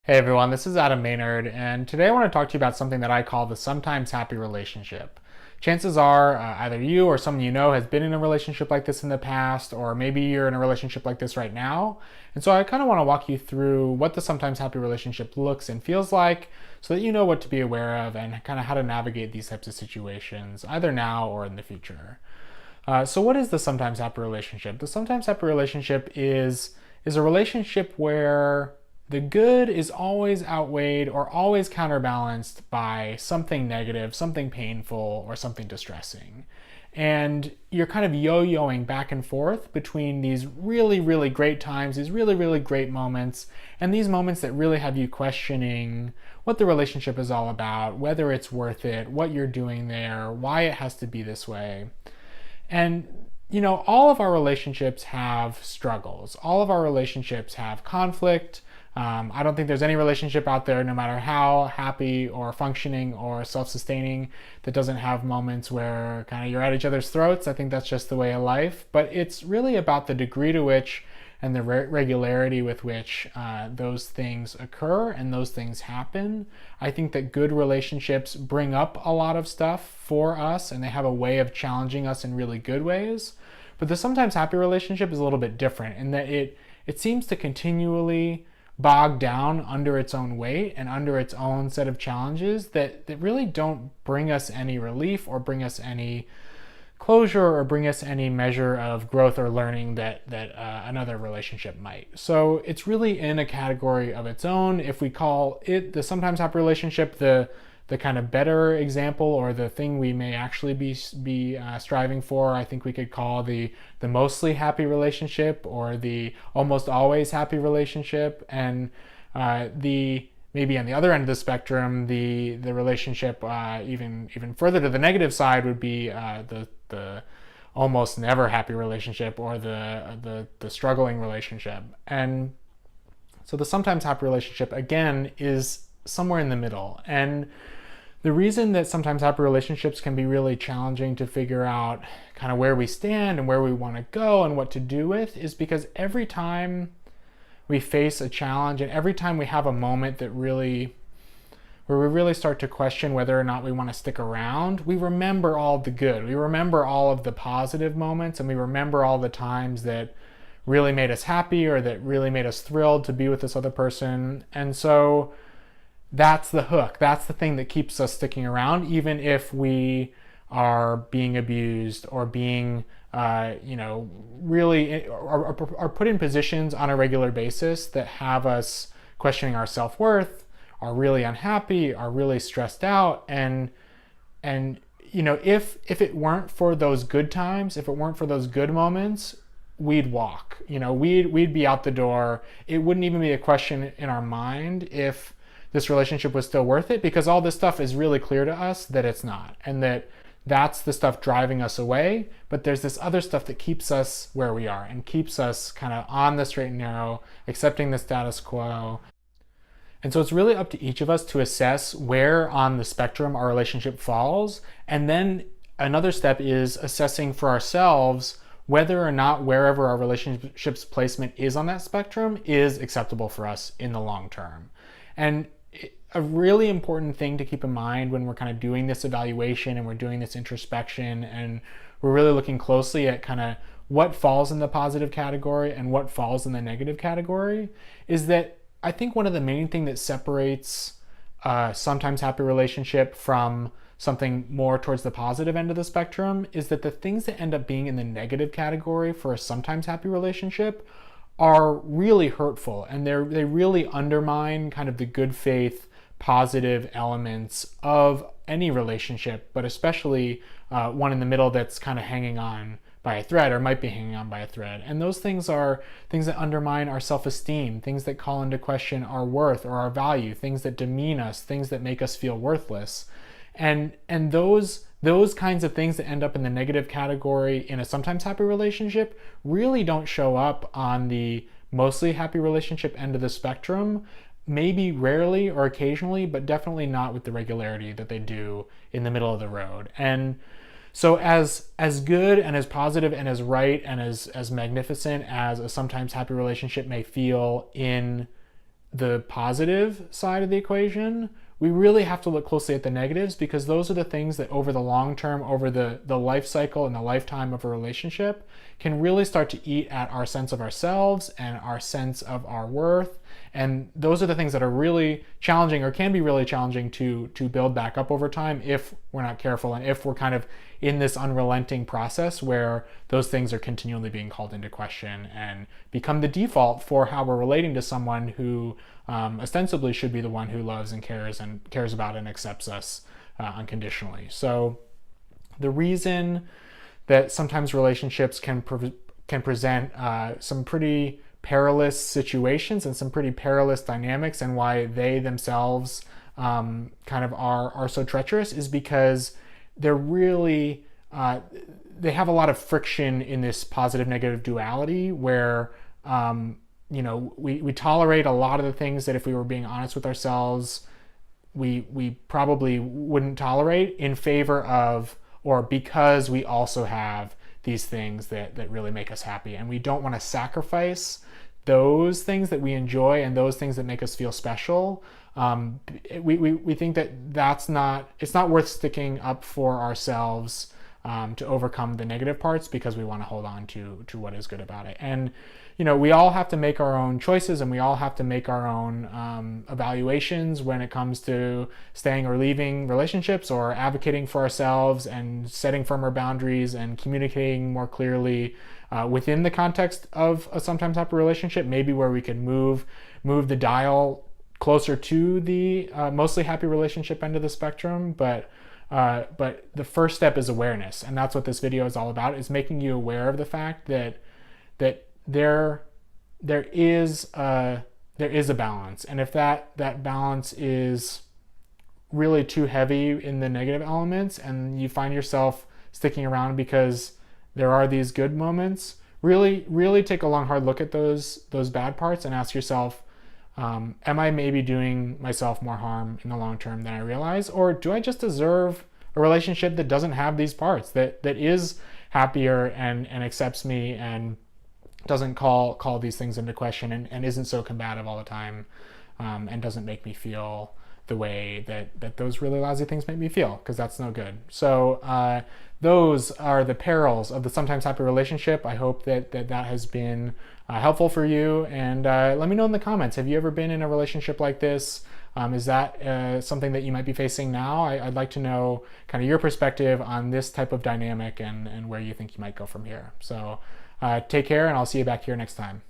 Hey everyone, this is Adam Maynard, and today I want to talk to you about something that I call the sometimes happy relationship. Chances are either you or someone you know has been in a relationship like this in the past, or maybe you're in a relationship like this right now. And so I kind of want to walk you through what the sometimes happy relationship looks and feels like so that you know what to be aware of and kind of how to navigate these types of situations, either now or in the future. So what is the sometimes happy relationship? The sometimes happy relationship is a relationship where the good is always outweighed or always counterbalanced by something negative, something painful, or something distressing. And you're kind of yo-yoing back and forth between these really, really great times, these really, really great moments, and these moments that really have you questioning what the relationship is all about, whether it's worth it, what you're doing there, why it has to be this way. And all of our relationships have struggles. All of our relationships have conflict. I don't think there's any relationship out there, no matter how happy or functioning or self-sustaining, that doesn't have moments where kind of you're at each other's throats. I think that's just the way of life. But it's really about the degree to which and the regularity with which those things occur and those things happen. I think that good relationships bring up a lot of stuff for us, and they have a way of challenging us in really good ways. But the sometimes happy relationship is a little bit different in that it seems to continually bogged down under its own weight and under its own set of challenges that really don't bring us any relief or bring us any closure or bring us any measure of growth or learning that another relationship might. So it's really in a category of its own. If we call it the sometimes happy relationship, the kind of better example or the thing we may actually be striving for, I think we could call the mostly happy relationship or the almost always happy relationship. And the maybe on the other end of the spectrum, the relationship even further to the negative side would be the almost never happy relationship or the struggling relationship. And so the sometimes happy relationship again is somewhere in the middle. And the reason that sometimes happy relationships can be really challenging to figure out kind of where we stand and where we want to go and what to do with is because every time we face a challenge and every time we have a moment where we really start to question whether or not we want to stick around, we remember all the good. We remember all of the positive moments, and we remember all the times that really made us happy or that really made us thrilled to be with this other person. And so that's the hook. That's the thing that keeps us sticking around, even if we are being abused or being, really are put in positions on a regular basis that have us questioning our self-worth, are really unhappy, are really stressed out. And if it weren't for those good times, if it weren't for those good moments, we'd walk. We'd be out the door. It wouldn't even be a question in our mind if this relationship was still worth it, because all this stuff is really clear to us that it's not, and that's the stuff driving us away. But there's this other stuff that keeps us where we are and keeps us kind of on the straight and narrow, accepting the status quo. And so it's really up to each of us to assess where on the spectrum our relationship falls. And then another step is assessing for ourselves whether or not wherever our relationship's placement is on that spectrum is acceptable for us in the long term. And a really important thing to keep in mind when we're kind of doing this evaluation and we're doing this introspection and we're really looking closely at kind of what falls in the positive category and what falls in the negative category is that I think one of the main things that separates a sometimes happy relationship from something more towards the positive end of the spectrum is that the things that end up being in the negative category for a sometimes happy relationship are really hurtful, and they really undermine kind of the good faith positive elements of any relationship, but especially one in the middle that's kind of hanging on by a thread or might be hanging on by a thread. And those things are things that undermine our self-esteem, things that call into question our worth or our value, things that demean us, things that make us feel worthless. And those kinds of things that end up in the negative category in a sometimes happy relationship really don't show up on the mostly happy relationship end of the spectrum. Maybe rarely or occasionally, but definitely not with the regularity that they do in the middle of the road. And so as good and as positive and as right and as magnificent as a sometimes happy relationship may feel in the positive side of the equation, we really have to look closely at the negatives, because those are the things that over the long term, over the life cycle and the lifetime of a relationship, can really start to eat at our sense of ourselves and our sense of our worth. And those are the things that are really challenging, or can be really challenging, to build back up over time if we're not careful, and if we're kind of in this unrelenting process where those things are continually being called into question and become the default for how we're relating to someone who ostensibly should be the one who loves and cares about and accepts us unconditionally. So the reason that sometimes relationships can present some pretty perilous situations and some pretty perilous dynamics, and why they themselves kind of are so treacherous, is because they're really they have a lot of friction in this positive negative duality, where we tolerate a lot of the things that, if we were being honest with ourselves, we probably wouldn't tolerate, in favor of, or because we also have these things that really make us happy. And we don't want to sacrifice those things that we enjoy and those things that make us feel special. We think that it's not worth sticking up for ourselves to overcome the negative parts, because we want to hold on to what is good about it. And we all have to make our own choices, and we all have to make our own evaluations when it comes to staying or leaving relationships, or advocating for ourselves and setting firmer boundaries and communicating more clearly within the context of a sometimes happy relationship, maybe where we can move the dial closer to the mostly happy relationship end of the spectrum. But the first step is awareness, and that's what this video is all about, is making you aware of the fact that there is a balance. And if that balance is really too heavy in the negative elements, and you find yourself sticking around because there are these good moments, really take a long hard look at those bad parts and ask yourself, am I maybe doing myself more harm in the long term than I realize? Or do I just deserve a relationship that doesn't have these parts, that is happier and accepts me and doesn't call these things into question, and isn't so combative all the time, and doesn't make me feel the way that those really lousy things make me feel, because that's no good. So those are the perils of the sometimes happy relationship. I hope that has been helpful for you, and let me know in the comments, have you ever been in a relationship like this? Is that something that you might be facing now? I'd like to know kind of your perspective on this type of dynamic, and where you think you might go from here. So take care, and I'll see you back here next time.